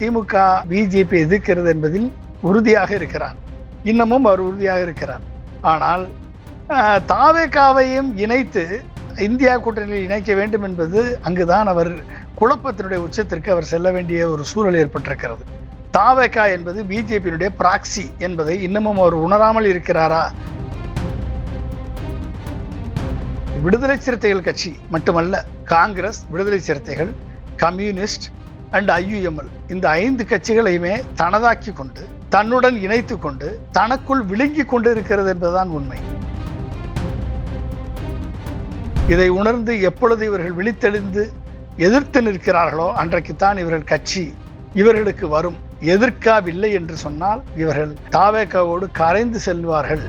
திமுக BJP எதிர்க்கிறது என்பதில் உறுதியாக இருக்கிறார். இன்னமும் அவர் உறுதியாக இருக்கிறார். ஆனால் தாவேகாவையும் இணைத்து இந்தியா கூட்டணியில் இணைக்க வேண்டும் என்பது அங்குதான் அவர் குழப்பத்தினுடைய உச்சத்திற்கு அவர் செல்ல வேண்டிய ஒரு சூழல் ஏற்பட்டிருக்கிறது. தாவேகா என்பது பிஜேபியினுடைய பிராக்சி என்பதை இன்னமும் அவர் உணராமல் இருக்கிறாரா? விடுதலை சிறுத்தைகள் கட்சி மட்டுமல்ல, காங்கிரஸ், விடுதலை சிறுத்தைகள், கம்யூனிஸ்ட் அண்ட் IUML இந்த 5 கட்சிகளையுமே தனதாக்கி கொண்டு தன்னுடன் இணைத்து கொண்டு தனக்குள் விழுங்கி கொண்டு இருக்கிறது என்பதுதான் உண்மை. இதை உணர்ந்து எப்பொழுது இவர்கள் விழித்தெழுந்து எதிர்த்து நிற்கிறார்களோ அன்றைக்குத்தான் இவர்கள் கட்சி இவர்களுக்கு வரும். எதிர்க்கவில்லை என்று சொன்னால் இவர்கள் தாவேகாவோடு கரைந்து செல்வார்கள்.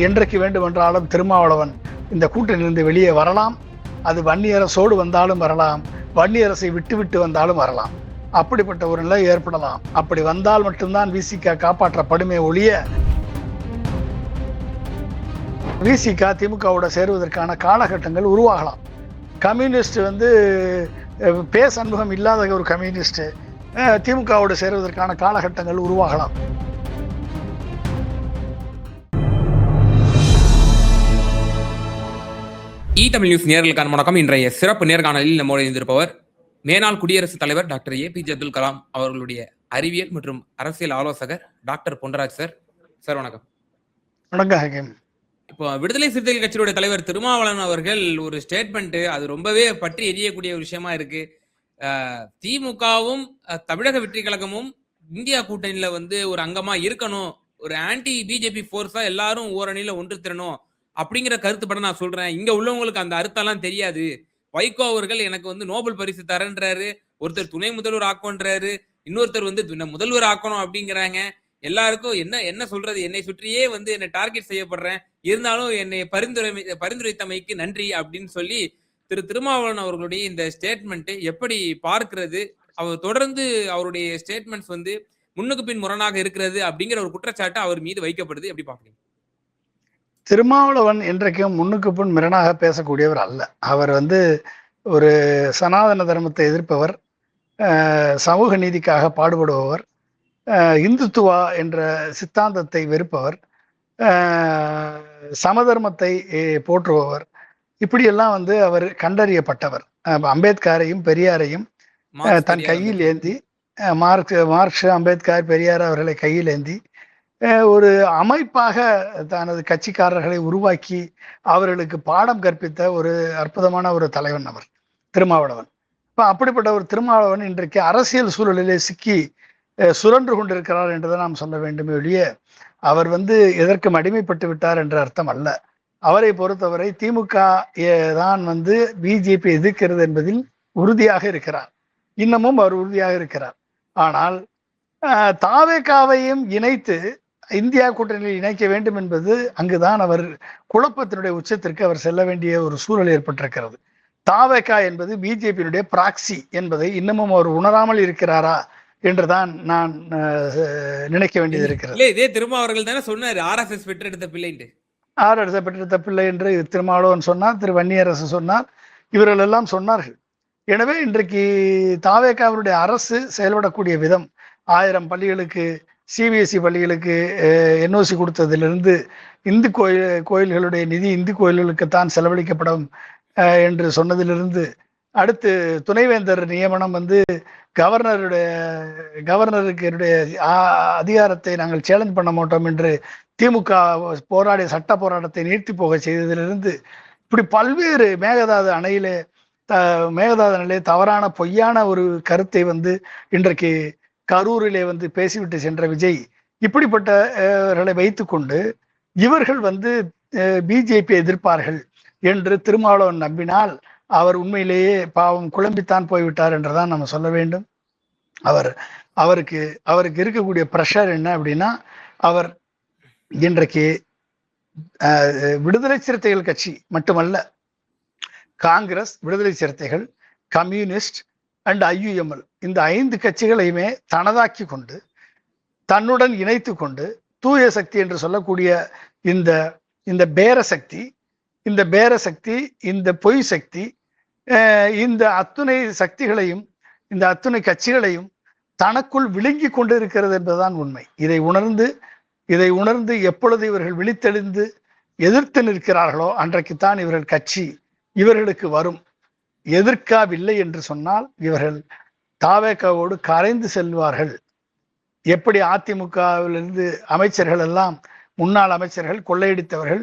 என்றைக்கு வேண்டுமென்றாலும் திருமாவளவன் இந்த கூட்டணியிலிருந்து வெளியே வரலாம். அது வன்னியரசோடு வந்தாலும் வரலாம், வன்னியரசை விட்டு வந்தாலும் வரலாம். அப்படிப்பட்ட ஒரு நிலை ஏற்படலாம். அப்படி வந்தால் மட்டும்தான் விசிக காப்பாற்றப்படுமே ஒழிய விசிக திமுகவோட சேருவதற்கான காலகட்டங்கள் உருவாகலாம். கம்யூனிஸ்ட் பேச அனுபவம் இல்லாத ஒரு கம்யூனிஸ்ட் திமுகவோடு சேருவதற்கான காலகட்டங்கள் உருவாகலாம். தமிழ் நியூஸ் நேயர்களுக்கான வணக்கம். இன்றைய சிறப்பு நேர்காணலில் நம்மோடு இருந்திருப்பவர் மேனாள் குடியரசுத் தலைவர் டாக்டர் APJ அப்துல் கலாம் அவர்களுடைய அறிவியல் மற்றும் அரசியல் ஆலோசகர் டாக்டர் பொன்ராஜ் சார். சார் வணக்கம். வணக்கம். இப்போ விடுதலை சிறுத்தைகள் கட்சியுடைய தலைவர் திருமாவளவன் அவர்கள் ஒரு ஸ்டேட்மெண்ட், அது ரொம்பவே பற்றி எரியக்கூடிய ஒரு விஷயமா இருக்கு. திமுகவும் தமிழக வெற்றி கழகமும் இந்தியா கூட்டணியில ஒரு அங்கமா இருக்கணும், ஒரு ஆன்டி பிஜேபி போர்ஸா எல்லாரும் ஓரணியில ஒன்று திரணும் அப்படிங்கிற கருத்துப்பட நான் சொல்றேன். இங்க உள்ளவங்களுக்கு அந்த அர்த்தம்லாம் தெரியாது. வைகோ அவர்கள் எனக்கு நோபல் பரிசு தரன்றாரு, ஒருத்தர் துணை முதல்வர் ஆக்கணுன்றாரு, இன்னொருத்தர் முதல்வர் ஆக்கணும் அப்படிங்கிறாங்க. எல்லாருக்கும் என்ன சொல்றது, என்னை சுற்றியே என்னை டார்கெட் செய்யப்படுறேன், இருந்தாலும் என்னை பரிந்துரைத்தமைக்கு நன்றி அப்படின்னு சொல்லி திருமாவளவன் அவர்களுடைய இந்த ஸ்டேட்மெண்ட் எப்படி பார்க்கிறது? அவர் தொடர்ந்து அவருடைய ஸ்டேட்மெண்ட்ஸ் முன்னுக்கு பின் முரணாக இருக்கிறது அப்படிங்கிற ஒரு குற்றச்சாட்டு அவர் மீது வைக்கப்படுது, எப்படி பாக்குறீங்க? திருமாவளவன் என்றைக்கும் முன்னுக்கு பின் மிரணாக பேசக்கூடியவர் அல்ல. அவர் ஒரு சனாதன தர்மத்தை எதிர்ப்பவர், சமூக நீதிக்காக பாடுபடுபவர், இந்துத்துவா என்ற சித்தாந்தத்தை வெறுப்பவர், சமதர்மத்தை போற்றுபவர். இப்படியெல்லாம் அவர் கண்டறியப்பட்டவர். அம்பேத்கரையும் பெரியாரையும் தன் கையில் ஏந்தி, மார்க்ஸ், அம்பேத்கர், பெரியார் அவர்களை கையில் ஏந்தி ஒரு அமைப்பாக தனது கட்சிக்காரர்களை உருவாக்கி அவர்களுக்கு பாடம் கற்பித்த ஒரு அற்புதமான ஒரு தலைவன் அவர் திருமாவளவன். இப்போ அப்படிப்பட்ட ஒரு திருமாவளவன் இன்றைக்கு அரசியல் சூழலிலே சிக்கி சுழன்று கொண்டிருக்கிறார் என்றுதான் நாம் சொல்ல வேண்டுமே ஒழிய அவர் எதற்கும் அடிமைப்பட்டு விட்டார் என்ற அர்த்தம் அல்ல. அவரை பொறுத்தவரை திமுக தான் பிஜேபி எதிர்க்கிறது என்பதில் உறுதியாக இருக்கிறார். இன்னமும் அவர் உறுதியாக இருக்கிறார். ஆனால் தாவேகாவையும் இணைத்து இந்தியா கூட்டணியில் இணைக்க வேண்டும் என்பது அங்குதான் அவர் குழப்பத்தினுடைய உச்சத்திற்கு அவர் செல்ல வேண்டிய ஒரு சூழல் ஏற்பட்டிருக்கிறது. தாவேகா என்பது பிஜேபியினுடைய பிராக்சி என்பதை இன்னமும் அவர் உணராமல் இருக்கிறாரா என்றுதான் நான் நினைக்க வேண்டியது இருக்கிறது. இதே திருமாவளவன் தானே சொன்னார், RSS பெற்றெடுத்த பிள்ளை என்று திருமாவளவன் சொன்னார், திரு வன்னியரசு சொன்னார், இவர்கள் எல்லாம் சொன்னார்கள். எனவே இன்றைக்கு தாவேகாவினுடைய அரசு செயல்படக்கூடிய விதம், 1000 பள்ளிகளுக்கு, CBSE பள்ளிகளுக்கு NOC கொடுத்ததிலிருந்து இந்து கோயில்களுடைய நிதி இந்து கோயில்களுக்குத்தான் செலவழிக்கப்படும் என்று சொன்னதிலிருந்து, அடுத்து துணைவேந்தர் நியமனம் கவர்னருக்கு அதிகாரத்தை நாங்கள் சேலஞ்ச் பண்ண மாட்டோம் என்று திமுக போராடிய சட்ட போராட்டத்தை நீர்த்தி போக செய்ததிலிருந்து, இப்படி பல்வேறு மேகதாது அணையிலே தவறான பொய்யான ஒரு கருத்தை இன்றைக்கு கரூரிலே பேசிவிட்டு சென்ற விஜய், இப்படிப்பட்டவர்களை வைத்துக்கொண்டு இவர்கள் பிஜேபி எதிர்ப்பார்கள் என்று திருமாவளவன் நம்பினால் அவர் உண்மையிலேயே பாவம் குழம்பித்தான் போய்விட்டார் என்றுதான் நம்ம சொல்ல வேண்டும். அவருக்கு இருக்கக்கூடிய பிரஷர் என்ன அப்படின்னா, அவர் இன்றைக்கு விடுதலை சிறுத்தைகள் கட்சி மட்டுமல்ல, காங்கிரஸ், விடுதலை சிறுத்தைகள், கம்யூனிஸ்ட் அண்ட் IUML இந்த 5 கட்சிகளையுமே தனதாக்கி கொண்டு தன்னுடன் இணைத்து கொண்டு தூய சக்தி என்று சொல்லக்கூடிய இந்த பேர சக்தி, இந்த பொய் சக்தி, இந்த அத்துணை சக்திகளையும் இந்த அத்துணை கட்சிகளையும் தனக்குள் விழுங்கி கொண்டு இருக்கிறது என்பதுதான் உண்மை. இதை உணர்ந்து எப்பொழுது இவர்கள் விழித்தெழுந்து எதிர்த்து நிற்கிறார்களோ அன்றைக்குத்தான் இவர்கள் கட்சி இவர்களுக்கு வரும். எதிர்க்கவில்லை என்று சொன்னால் இவர்கள் தாவேகாவோடு கரைந்து செல்வார்கள். எப்படி அதிமுகவிலிருந்து அமைச்சர்கள் எல்லாம், முன்னாள் அமைச்சர்கள், கொள்ளையடித்தவர்கள்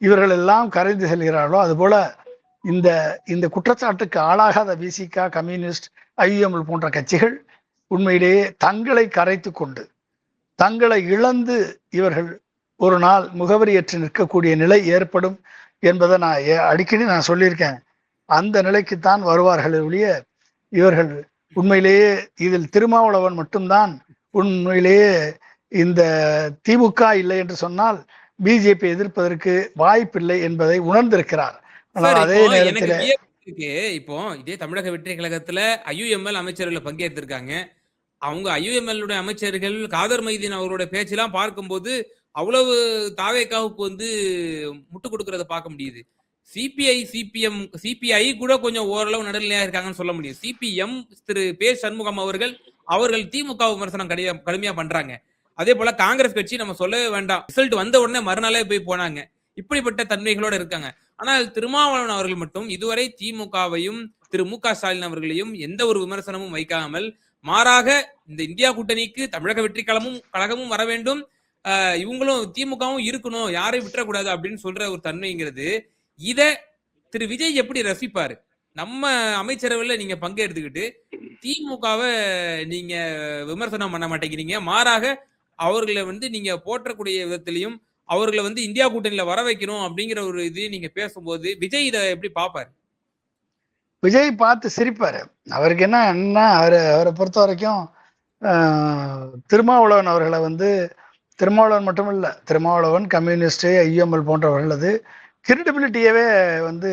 இவர்கள் எல்லாம் கரைந்து செல்கிறார்களோ அதுபோல இந்த குற்றச்சாட்டுக்கு ஆளாகாத விசிக, கம்யூனிஸ்ட், ஐயுஎம்எல் போன்ற கட்சிகள் உண்மையிலேயே தங்களை கரைத்து கொண்டு தங்களை இழந்து இவர்கள் ஒரு நாள் முகவரியற்று நிற்கக்கூடிய நிலை ஏற்படும் என்பதை அடிக்கடி நான் சொல்லியிருக்கேன். அந்த நிலைக்குத்தான் வருவார்கள் ஒழிய இவர்கள் உண்மையிலேயே இதில் திருமாவளவன் மட்டும்தான் உண்மையிலேயே இந்த திமுக இல்லை என்று சொன்னால் பிஜேபி எதிர்ப்பதற்கு வாய்ப்பில்லை என்பதை உணர்ந்திருக்கிறார். ஆனால் அதே நேரத்தில் இப்போ இதே தமிழக வெற்றி கழகத்துல ஐயுஎம்எல் அமைச்சர்கள் பங்கேற்றிருக்காங்க. அவங்க ஐயுஎம்எல் அமைச்சர்கள் காதர் மைதீன் அவரோட பேச்செல்லாம் பார்க்கும்போது அவ்வளவு தாவேகாவுக்கு வந்து முட்டு கொடுக்கறத பார்க்க முடியுது. சிபிஐ, சிபிஎம், சிபிஐ கூட கொஞ்சம் ஓரளவு நடுநிலையா இருக்காங்கன்னு சொல்ல முடியும். சிபிஎம் திரு பே சண்முகம் அவர்கள் திமுக விமர்சனம் கடுமையா பண்றாங்க. அதே போல காங்கிரஸ் கட்சி நம்ம சொல்லவே வேண்டாம், ரிசல்ட் வந்த உடனே மறுநாளே போய் போனாங்க. இப்படிப்பட்ட தன்மைகளோட இருக்காங்க. ஆனால் திருமாவளவன் அவர்கள் மட்டும் இதுவரை திமுகவையும் திரு மு க ஸ்டாலின் அவர்களையும் எந்த ஒரு விமர்சனமும் வைக்காமல், மாறாக இந்த இந்தியா கூட்டணிக்கு தமிழக வெற்றி கழகமும் வர வேண்டும், இவங்களும் திமுகவும் இருக்கணும், யாரையும் விட்டுறக்கூடாது அப்படின்னு சொல்ற ஒரு தன்மைங்கிறது, இத திரு விஜய் எப்படி ரசிப்பாரு? நம்ம அமைச்சரவையில நீங்க பங்கெடுத்துக்கிட்டு திமுகவை நீங்க விமர்சனம் பண்ண மாட்டேங்கிறீங்க, மாறாக அவர்களை வந்து நீங்க போற்றக்கூடிய விதத்திலையும் அவர்களை வந்து இந்தியா கூட்டணியில வர வைக்கணும் அப்படிங்கிற ஒரு இது நீங்க பேசும்போது விஜய் இதை எப்படி பார்ப்பாரு? விஜய் பார்த்து சிரிப்பாரு. அவருக்கு என்ன அவரை பொறுத்த வரைக்கும் திருமாவளவன் அவர்களை வந்து, திருமாவளவன் மட்டும் இல்ல, திருமாவளவன், கம்யூனிஸ்ட், ஐயுஎம்எல் போன்றவர்களது கிரெடிபிலிட்டியவே வந்து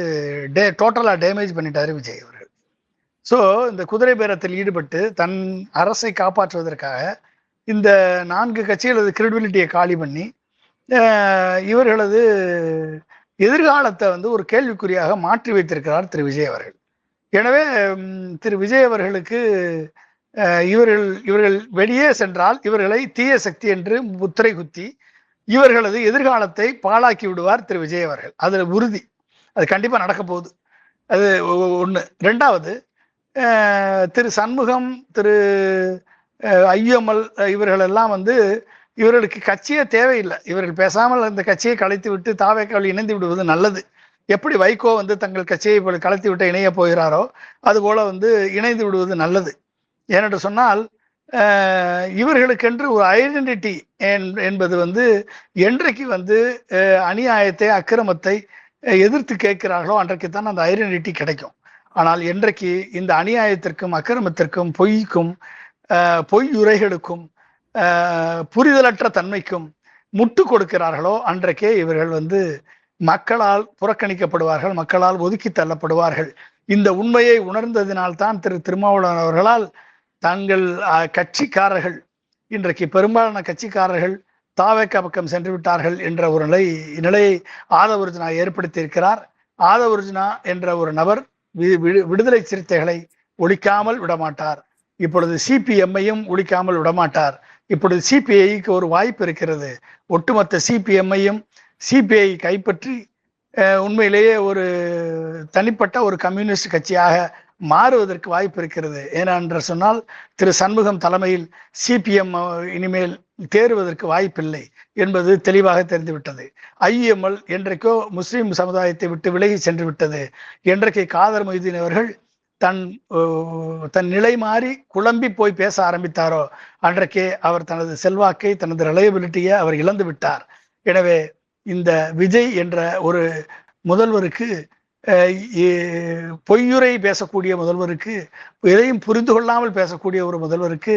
டோட்டலா டேமேஜ் பண்ணிட்டாரு விஜய் அவர்கள். ஸோ இந்த குதிரை பேரத்தில் ஈடுபட்டு தன் அரசை காப்பாற்றுவதற்காக இந்த 4 கட்சிகளது கிரெடிபிலிட்டியை காலி பண்ணி இவர்களது எதிர்காலத்தை வந்து ஒரு கேள்விக்குறியாக மாற்றி வைத்திருக்கிறார் திரு விஜய் அவர்கள். எனவே திரு விஜய் அவர்களுக்கு இவர்கள் வெளியே சென்றால் இவர்களை தீய சக்தி என்று முத்திரை குத்தி இவர்களது எதிர்காலத்தை பாழாக்கி விடுவார் திரு விஜய் அவர்கள். அதுல உறுதி, அது கண்டிப்பா நடக்க போகுது. அது ஒண்ணு. ரெண்டாவது, திரு சண்முகம், திரு ஐயுஎம்எல் இவர்கள் எல்லாம் வந்து இவர்களுக்கு கட்சியே தேவையில்லை. இவர்கள் பேசாமல் அந்த கட்சியை கலைத்து விட்டு தாவேக்காவில் இணைந்து விடுவது நல்லது. எப்படி வைகோ வந்து தங்கள் கட்சியை கலைத்து விட்டு இணைய போகிறாரோ அதுபோல வந்து இணைந்து விடுவது நல்லது. ஏனென்று சொன்னால் இவர்களுக்கென்று ஒரு ஐடென்டிட்டி என்பது வந்து என்றைக்கு வந்து அநியாயத்தை, அக்கிரமத்தை எதிர்த்து கேட்கிறார்களோ அன்றைக்குத்தான் அந்த ஐடென்டிட்டி கிடைக்கும். ஆனால் என்றைக்கு இந்த அநியாயத்திற்கும், அக்கிரமத்திற்கும், பொய்க்கும், பொய்யுரைகளுக்கும், புரிதலற்ற தன்மைக்கும் முட்டு கொடுக்கிறார்களோ அன்றைக்கே இவர்கள் வந்து மக்களால் புறக்கணிக்கப்படுவார்கள், மக்களால் ஒதுக்கி தள்ளப்படுவார்கள். இந்த உண்மையை உணர்ந்ததினால்தான் திரு திருமாவளவன் அவர்களால் தங்கள் கட்சிக்காரர்கள், இன்றைக்கு பெரும்பாலான கட்சிக்காரர்கள் தாவேகா பக்கம் சென்று விட்டார்கள் என்ற ஒரு நிலையை ஆதவர்ஜுனா ஏற்படுத்தி இருக்கிறார். ஆதவர்ஜுனா என்ற ஒரு நபர் விடுதலை சிறுத்தைகளை ஒழிக்காமல் விடமாட்டார். இப்பொழுது சிபிஎம்ஐயும் ஒழிக்காமல் விடமாட்டார். இப்பொழுது சிபிஐக்கு ஒரு வாய்ப்பு இருக்கிறது. ஒட்டுமொத்த சிபிஎம்ஐயும் சிபிஐ கைப்பற்றி உண்மையிலேயே ஒரு தனிப்பட்ட ஒரு கம்யூனிஸ்ட் கட்சியாக மாறுவதற்கு வாய்ப்பு இருக்கிறது. ஏனென்று சொன்னால் திரு சண்முகம் தலைமையில் சிபிஎம் இனிமேல் தேறுவதற்கு வாய்ப்பில்லை என்பது தெளிவாக தெரிந்துவிட்டது. ஐயுஎம்எல் என்றைக்கோ முஸ்லிம் சமுதாயத்தை விட்டு விலகி சென்று விட்டது. என்றைக்கு காதர் மொய்தீன் அவர்கள் தன் நிலை மாறி குழம்பி போய் பேச ஆரம்பித்தாரோ அன்றைக்கே அவர் தனது செல்வாக்கை, தனது ரிலையபிலிட்டியை அவர் இழந்து விட்டார். எனவே இந்த விஜய் என்ற ஒரு முதல்வருக்கு, பொய்யுரை பேசக்கூடிய முதல்வருக்கு, எதையும் புரிந்து கொள்ளாமல் பேசக்கூடிய ஒரு முதல்வருக்கு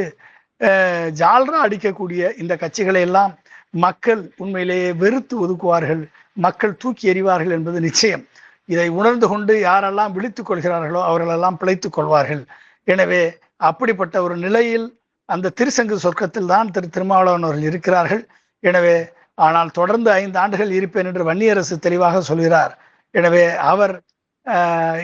ஜால்ரா அடிக்கக்கூடிய இந்த கட்சிகளை எல்லாம் மக்கள் உண்மையிலேயே வெறுத்து ஒதுக்குவார்கள், மக்கள் தூக்கி எறிவார்கள் என்பது நிச்சயம். இதை உணர்ந்து கொண்டு யாரெல்லாம் விழித்துக் கொள்கிறார்களோ அவர்களெல்லாம் பிழைத்துக் கொள்வார்கள். எனவே அப்படிப்பட்ட ஒரு நிலையில் அந்த திருசங்கு சொர்க்கத்தில் தான் திரு திருமாவளவன் அவர்கள் இருக்கிறார்கள். எனவே ஆனால் தொடர்ந்து 5 ஆண்டுகள் இருப்பேன் என்று வன்னியரசு தெளிவாக சொல்கிறார். எனவே அவர்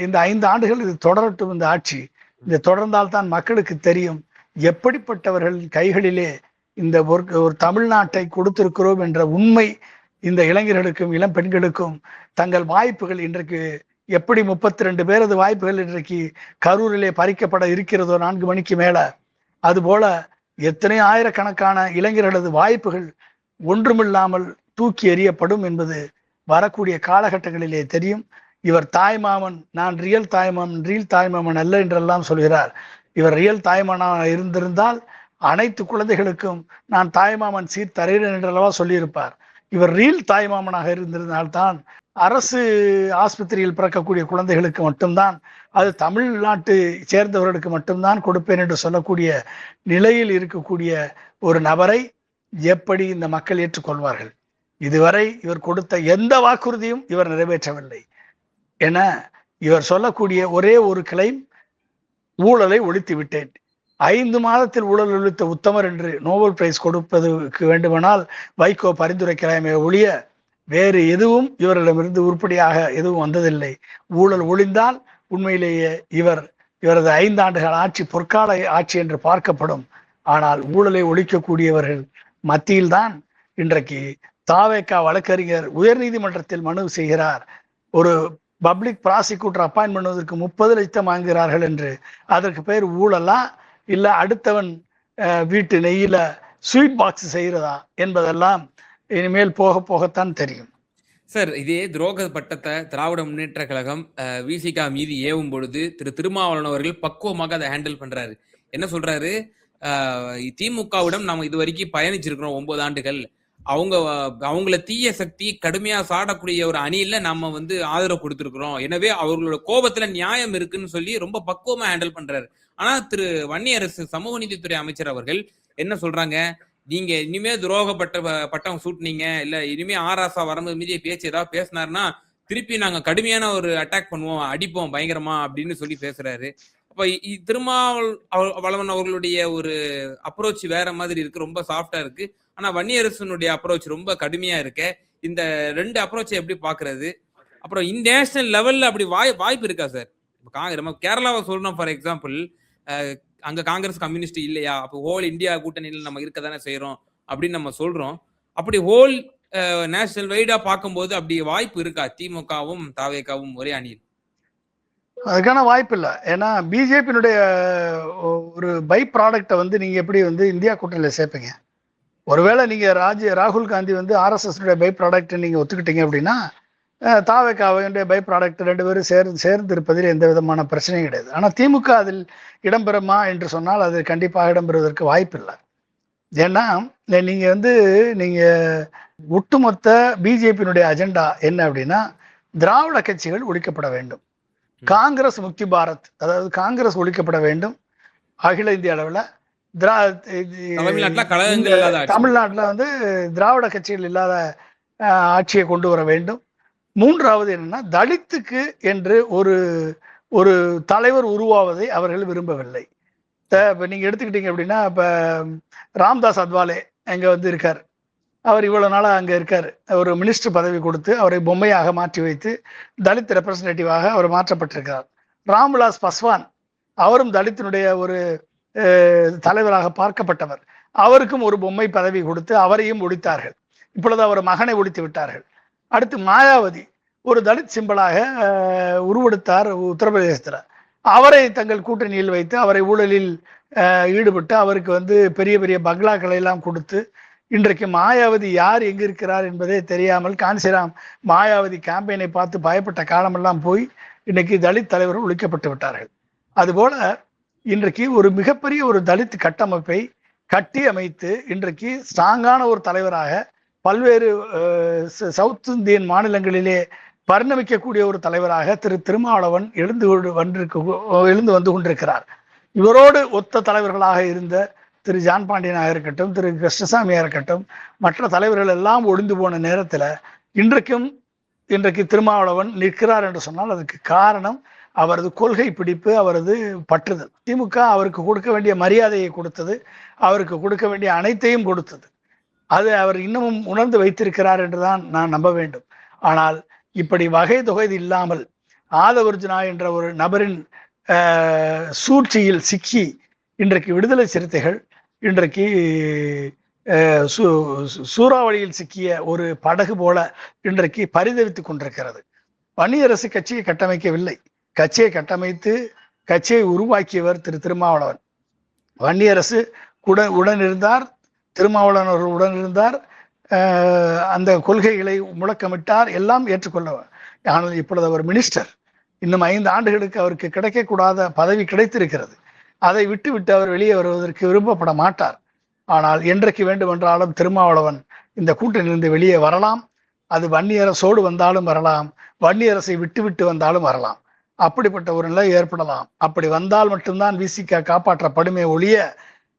இந்த 5 ஆண்டுகள் இது தொடரட்டும் இந்த ஆட்சி, இதை தொடர்ந்தால் தான் மக்களுக்கு தெரியும் எப்படிப்பட்டவர்கள் கைகளிலே இந்த ஒரு தமிழ்நாட்டை கொடுத்திருக்கிறோம் என்ற உண்மை இந்த இளைஞர்களுக்கும் இளம் பெண்களுக்கும் தங்கள் வாய்ப்புகள் இன்றைக்கு எப்படி 32 பேரது வாய்ப்புகள் இன்றைக்கு கரூரிலே பறிக்கப்பட இருக்கிறதோ 4 மணிக்கு மேல, அதுபோல எத்தனை ஆயிரக்கணக்கான இளைஞர்களது வாய்ப்புகள் ஒன்றுமில்லாமல் தூக்கி எறியப்படும் என்பது வரக்கூடிய காலகட்டங்களிலே தெரியும். இவர் தாய்மாமன், நான் ரியல் தாய்மாமன் அல்ல என்றெல்லாம் சொல்கிறார். இவர் ரியல் தாய்மாமனாக இருந்திருந்தால் அனைத்து குழந்தைகளுக்கும் நான் தாய்மாமன் சீர் தருகிறேன் என்றல்லவா சொல்லியிருப்பார். இவர் ரியல் தாய்மாமனாக இருந்திருந்தால்தான் அரசு ஆஸ்பத்திரியில் பிறக்கக்கூடிய குழந்தைகளுக்கு மட்டும்தான், அது தமிழ்நாட்டு சேர்ந்தவர்களுக்கு மட்டும்தான் கொடுப்பேன் என்று சொல்லக்கூடிய நிலையில் இருக்கக்கூடிய ஒரு நபரை எப்படி இந்த மக்கள் ஏற்றுக்கொள்வார்கள்? இதுவரை இவர் கொடுத்த எந்த வாக்குறுதியும் இவர் நிறைவேற்றவில்லை என இவர் சொல்லக்கூடிய ஒரே ஒரு கிளைம், ஊழலை ஒழித்து விட்டேன். 5 மாதத்தில் ஊழல் ஒழித்த உத்தமர் என்று நோபல் பிரைஸ் கொடுப்பதற்கு வேண்டுமானால் வைகோ பரிந்துரைக்கலாமே ஒழிய வேறு எதுவும் இவரிடமிருந்து உருப்படியாக எதுவும் வந்ததில்லை. ஊழல் ஒழிந்தால் உண்மையிலேயே இவரது 5 ஆண்டுகள் ஆட்சி பொற்கால ஆட்சி என்று பார்க்கப்படும். ஆனால் ஊழலை ஒழிக்கக்கூடியவர்கள் மத்தியில்தான் இன்றைக்கு தாவேகா வழக்கறிஞர் உயர்நீதிமன்றத்தில் மனு செய்கிறார். ஒரு பப்ளிக் ப்ராசிக்யூட்டர் அப்பாயின்ட் பண்ணுவதற்கு 30 லட்சம் வாங்குகிறார்கள் என்று. அதற்கு பேர் ஊழலா இல்ல அடுத்தவன் வீட்டு நெய்யில ஸ்வீட் பாக்ஸ் செய்யறதா என்பதெல்லாம் இனிமேல் போக போகத்தான் தெரியும். சார், இதே துரோக பட்டத்தை திராவிட முன்னேற்ற கழகம் விசிகா மீது ஏவும் பொழுது திருமாவளவன் அவர்கள் பக்குவமாக அதை ஹேண்டில் பண்றாரு. என்ன சொல்றாரு? திமுகவிடம் நம்ம இது வரைக்கும் பயணிச்சிருக்கிறோம் 9 ஆண்டுகள். அவங்கள தீய சக்தி கடுமையா சாடக்கூடிய ஒரு அணியில நம்ம ஆதரவு கொடுத்திருக்கிறோம். எனவே அவர்களோட கோபத்துல நியாயம் இருக்குன்னு சொல்லி ரொம்ப பக்குவமா ஹேண்டில் பண்றாரு. ஆனா திரு வன்னியரசு சமூக நீதித்துறை அமைச்சர் அவர்கள் என்ன சொல்றாங்க? நீங்க இனிமே பட்டம் சூட்டினீங்க, இல்ல இனிமே ஆராசா வரும்போது மீதிய பேச்சு ஏதாவது பேசினாருன்னா திருப்பி நாங்க கடுமையான ஒரு அட்டாக் பண்ணுவோம், அடிப்போம் பயங்கரமா அப்படின்னு சொல்லி பேசுறாரு. அப்ப திருமாவளவன் அவர்களுடைய ஒரு அப்ரோச் வேற மாதிரி இருக்கு, ரொம்ப சாஃப்டா இருக்கு. ஆனா வன்னியரசனுடைய அப்ரோச் ரொம்ப கடுமையா இருக்கு. இந்த 2 அப்ரோச்சை எப்படி பாக்குறது? அப்புறம் இன்டர்நேஷனல் லெவல்ல அப்படி வாய்ப்பு இருக்கா சார்? நம்ம கேரளாவை சொல்லணும் ஃபார் எக்ஸாம்பிள், அங்க காங்கிரஸ் கம்யூனிஸ்ட் இல்லையா, அப்போ ஹோல் இந்தியா கூட்டணியில் நம்ம இருக்க தானே செய்யறோம் அப்படின்னு நம்ம சொல்றோம். அப்படி ஹோல் நேஷனல் வைடா பார்க்கும்போது அப்படி வாய்ப்பு இருக்கா திமுகவும் தாவேகாவும் ஒரே அணியில்? அதுக்கான வாய்ப்பு இல்லை. ஏன்னா பிஜேபியினுடைய ஒரு பை ப்ராடக்டை நீங்க எப்படி இந்தியா கூட்டணியில சேர்ப்பீங்க? ஒருவேளை நீங்க ராகுல் காந்தி ஆர்எஸ்எஸ் பை ப்ராடக்ட் நீங்க ஒத்துக்கிட்டீங்க அப்படின்னா தாவேகாவுடைய பை ப்ராடக்ட் 2 பேரும் சேர்ந்து இருப்பதில் எந்த விதமான பிரச்சனையும் கிடையாது. ஆனால் திமுக அதில் இடம்பெறுமா என்று சொன்னால் அது கண்டிப்பாக இடம்பெறுவதற்கு வாய்ப்பு இல்லை. ஏன்னா நீங்க நீங்க ஒட்டுமொத்த பிஜேபியினுடைய அஜெண்டா என்ன அப்படின்னா, திராவிட கட்சிகள் ஒழிக்கப்பட வேண்டும், காங்கிரஸ் முக்தி பாரத், அதாவது காங்கிரஸ் ஒழிக்கப்பட வேண்டும். அகில இந்திய அளவில் தமிழ்நாட்டில் திராவிட கட்சிகள் இல்லாத ஆட்சியை கொண்டு வர வேண்டும். 3வது என்னன்னா, தலித்துக்கு என்று ஒரு தலைவர் உருவாவதை அவர்கள் விரும்பவில்லை. இப்ப நீங்க எடுத்துக்கிட்டீங்க அப்படின்னா, இப்ப ராம்தாஸ் அத்வாலே அங்க இருக்காரு. அவர் இவ்வளவு நாளா அங்க இருக்காரு. ஒரு மினிஸ்டர் பதவி கொடுத்து அவரை பொம்மையாக மாற்றி வைத்து தலித் ரெப்ரசன்டேட்டிவாக அவர் மாற்றப்பட்டிருக்கிறார். ராம்விலாஸ் பாஸ்வான் அவரும் தலித்தினுடைய ஒரு தலைவராக பார்க்கப்பட்டவர். அவருக்கும் ஒரு பொம்மை பதவி கொடுத்து அவரையும் ஒழித்தார்கள். இப்பொழுது அவர் மகனை ஒழித்து விட்டார்கள். அடுத்து மாயாவதி ஒரு தலித் சிம்பலாக உருவெடுத்தார் உத்தரப்பிரதேசத்துல. அவரை தங்கள் கூட்டணியில் வைத்து அவரை ஊழலில் ஈடுபட்டு அவருக்கு பெரிய பெரிய பங்களாக்களை எல்லாம் கொடுத்து இன்றைக்கு மாயாவதி யார் எங்க இருக்கிறார் என்பதே தெரியாமல் காஞ்சிராம் மாயாவதி கேம்பெயினை பார்த்து பயப்பட்ட காலமெல்லாம் போய் இன்னைக்கு தலித் தலைவர்கள் ஒழிக்கப்பட்டு விட்டார்கள். அதுபோல இன்றைக்கு ஒரு மிகப்பெரிய ஒரு தலித் கட்டமைப்பை கட்டி அமைத்து இன்றைக்கு ஸ்ட்ராங்கான ஒரு தலைவராக பல்வேறு சவுத் இந்தியன் மாநிலங்களிலே பரிணமிக்கக்கூடிய ஒரு தலைவராக திருமாவளவன் எழுந்து வந்து கொண்டிருக்கிறார். இவரோடு ஒத்த தலைவர்களாக இருந்த திரு ஜான் பாண்டியனாக இருக்கட்டும், திரு கிருஷ்ணசாமியாக இருக்கட்டும், மற்ற தலைவர்கள் எல்லாம் ஒழிந்து போன நேரத்துல இன்றைக்கு திருமாவளவன் நிற்கிறார் என்று சொன்னால் அதுக்கு காரணம் அவரது கொள்கை பிடிப்பு, அவரது பற்றுதல். திமுக அவருக்கு கொடுக்க வேண்டிய மரியாதையை கொடுத்தது, அவருக்கு கொடுக்க வேண்டிய அனைத்தையும் கொடுத்தது. அது அவர் இன்னமும் உணர்ந்து வைத்திருக்கிறார் என்றுதான் நான் நம்ப வேண்டும். ஆனால் இப்படி வகை தொகை இல்லாமல் ஆதவர்ஜுனா என்ற ஒரு நபரின் சூழ்ச்சியில் சிக்கி இன்றைக்கு விடுதலை சிறுத்தைகள் இன்றைக்கு சூறாவளியில் சிக்கிய ஒரு படகு போல இன்றைக்கு பரிதவித்துக் கொண்டிருக்கிறது. வன்னியரசு கட்சியை கட்டமைக்கவில்லை. கட்சியை கட்டமைத்து கட்சியை உருவாக்கியவர் திருமாவளவன். வன்னியரசு உடன் இருந்தார், திருமாவளவன் அவர்கள் உடன் இருந்தார், அந்த கொள்கைகளை முழக்கமிட்டார், எல்லாம் ஏற்றுக்கொள்ளவர். ஆனால் இப்பொழுது அவர் மினிஸ்டர். இன்னும் 5 ஆண்டுகளுக்கு அவருக்கு கிடைக்கக்கூடாத பதவி கிடைத்திருக்கிறது. அதை விட்டு அவர் வெளியே வருவதற்கு விரும்பப்பட மாட்டார். ஆனால் என்றைக்கு வேண்டுமென்றாலும் திருமாவளவன் இந்த கூட்டணியிலிருந்து வெளியே வரலாம். அது வன்னியரசோடு வந்தாலும் வரலாம், வன்னியரசை விட்டு வந்தாலும் வரலாம். அப்படிப்பட்ட ஒரு நிலை ஏற்படலாம். அப்படி வந்தால் மட்டும்தான் விசிக காப்பாற்றப்படுமே ஒழிய,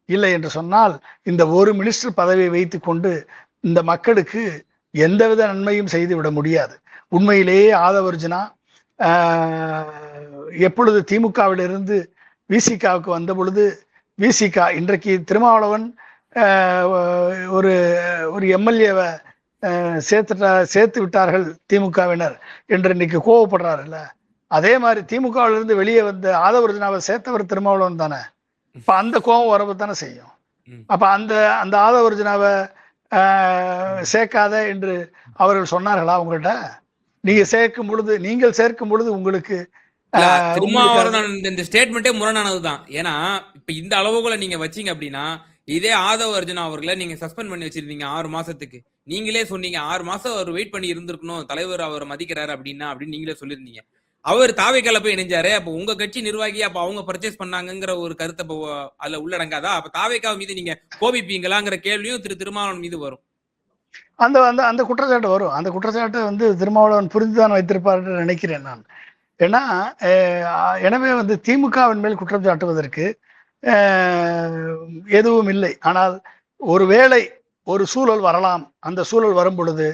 இல்லை என்று சொன்னால் இந்த ஒரு மினிஸ்டர் பதவியை வைத்து கொண்டு இந்த மக்களுக்கு எந்தவித நன்மையும் செய்து விட முடியாது. உண்மையிலேயே ஆதவர்ஜுனா எப்பொழுது திமுகவிலிருந்து விசிகாவுக்கு வந்த பொழுது, விசிகா இன்றைக்கு திருமாவளவன் ஒரு எம்எல்ஏவை சேர்த்து விட்டார்கள் திமுகவினர் என்று இன்னைக்கு கோவப்படுறாருல்ல, அதே மாதிரி திமுகவிலிருந்து வெளியே வந்த ஆதவர்ஜுனாவை சேர்த்தவர் திருமாவளவன் தானே. இப்ப அந்த கோபம் வரவு தானே செய்யும். அப்ப அந்த ஆதவர்ஜுனாவை சேர்க்காத என்று அவர்கள் சொன்னார்களா உங்கள்கிட்ட? நீங்கள் சேர்க்கும் பொழுது உங்களுக்கு திருமாவளவன் இந்த ஸ்டேட்மெண்ட்டே முரணானதுதான். ஏன்னா இப்ப இந்த அளவுகளை நீங்க வச்சீங்க அப்படின்னா, இதே ஆதவர்ஜுனா அவர்களை நீங்க சஸ்பெண்ட் பண்ணி வச்சிருந்தீங்க 6 மாசத்துக்கு. நீங்களே சொன்னீங்க 6 மாசம் அவர் வெயிட் பண்ணி இருந்திருக்கணும், தலைவர் அவர் மதிக்கிறாரு அப்படின்னு நீங்களே சொல்லியிருந்தீங்க. அவர் தாவேக்கால போய் இணைஞ்சாரு. அப்ப உங்க கட்சி நிர்வாகி அப்ப அவங்க பர்ச்சேஸ் பண்ணாங்கிற ஒரு கருத்தை அதுல உள்ளடங்காதா? அப்ப தாவேக்கா மீது நீங்க கோபிப்பீங்களாங்கிற கேள்வியும் திருமாவளவன் மீது வரும். அந்த குற்றச்சாட்டு வரும். அந்த குற்றச்சாட்டு திருமாவளவன் புரிந்துதான் வைத்திருப்பார் என்று நினைக்கிறேன் நான். ஏன்னா எனவே திமுகவின் மேல் குற்றம் சாட்டுவதற்கு எதுவும் இல்லை. ஆனால் ஒருவேளை ஒரு சூழல் வரலாம். அந்த சூழல் வரும் பொழுது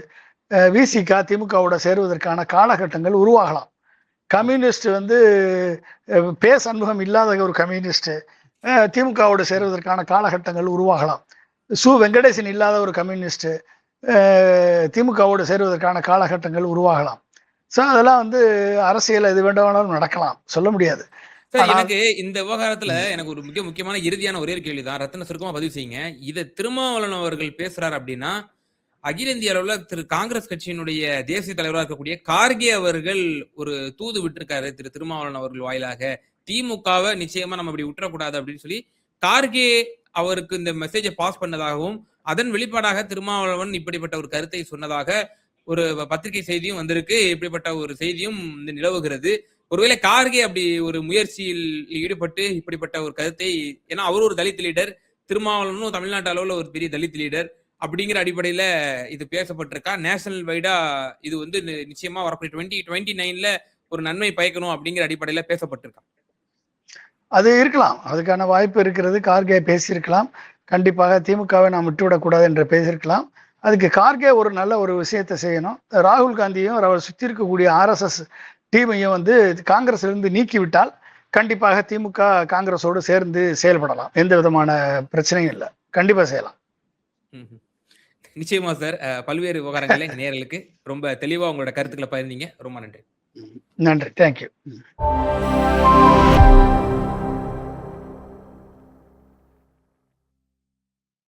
விசிக திமுகவோட சேருவதற்கான காலகட்டங்கள் உருவாகலாம். கம்யூனிஸ்ட் பேச அனுபவம் இல்லாத ஒரு கம்யூனிஸ்ட் திமுகவோடு சேருவதற்கான காலகட்டங்கள் உருவாகலாம். வெங்கடேசன் இல்லாத ஒரு கம்யூனிஸ்ட் திமுகவோடு சேருவதற்கான காலகட்டங்கள் உருவாகலாம். ஸோ அதெல்லாம் அரசியல் எது வேண்டாலும் நடக்கலாம், சொல்ல முடியாது. எனக்கு இந்த விவகாரத்துல எனக்கு ஒரு முக்கியமான இறுதியான ஒரே கேள்விதான், ரத்தின சுருக்கமா பதிவு செய்யுங்க. இதை திருமாவளவன் அவர்கள் பேசுறாரு அப்படின்னா, அகில இந்திய அளவுல காங்கிரஸ் கட்சியினுடைய தேசிய தலைவராக இருக்கக்கூடிய கார்கே அவர்கள் ஒரு தூது விட்டிருக்காரு திருமாவளவன் அவர்கள் வாயிலாக, திமுகவை நிச்சயமா நம்ம இப்படி விட்டுறக்கூடாது அப்படின்னு சொல்லி கார்கே அவருக்கு இந்த மெசேஜை பாஸ் பண்ணதாகவும், அதன் வெளிப்பாடாக திருமாவளவன் இப்படிப்பட்ட ஒரு கருத்தை சொன்னதாக ஒரு பத்திரிகை செய்தியும் வந்திருக்கு. இப்படிப்பட்ட ஒரு செய்தியும் நிலவுகிறது. ஒருவேளை கார்கே அப்படி ஒரு முயற்சியில் ஈடுபட்டு இப்படிப்பட்ட ஒரு கருத்தை, ஏன்னா அவர் ஒரு தலித் லீடர், திருமாவளவனும் தமிழ்நாட்டு அளவுல ஒரு பெரிய தலித் லீடர் அப்படிங்கிற அடிப்படையில இது பேசப்பட்டிருக்கா? நேஷனல் வைடா இது நிச்சயமா வரக்கூடிய 2029ல ஒரு நன்மை பயக்கணும் அப்படிங்கிற அடிப்படையில பேசப்பட்டிருக்கா? அது இருக்கலாம், அதுக்கான வாய்ப்பு இருக்கிறது. கார்கே பேசியிருக்கலாம். கண்டிப்பாக திமுகவை நாம் விட்டுவிடக்கூடாது என்று பேசியிருக்கலாம். அதுக்கு கார்கே ஒரு நல்ல ஒரு விஷயத்தை செய்யணும். ராகுல் காந்தியும் அவர் சுற்றி இருக்கக்கூடிய RSS டீமையும் காங்கிரஸ்ல இருந்து நீக்கிவிட்டால் கண்டிப்பாக திமுக காங்கிரஸோடு சேர்ந்து செயல்படலாம். எந்த விதமான பிரச்சனையும் இல்லை, கண்டிப்பா செய்யலாம். நிச்சயமா சார். பல்வேறு விவகாரங்களை நேயர்களுக்கு ரொம்ப தெளிவா உங்களோட கருத்துக்களை பகிர்ந்தீங்க. ரொம்ப நன்றி. நன்றி, தேங்க்யூ.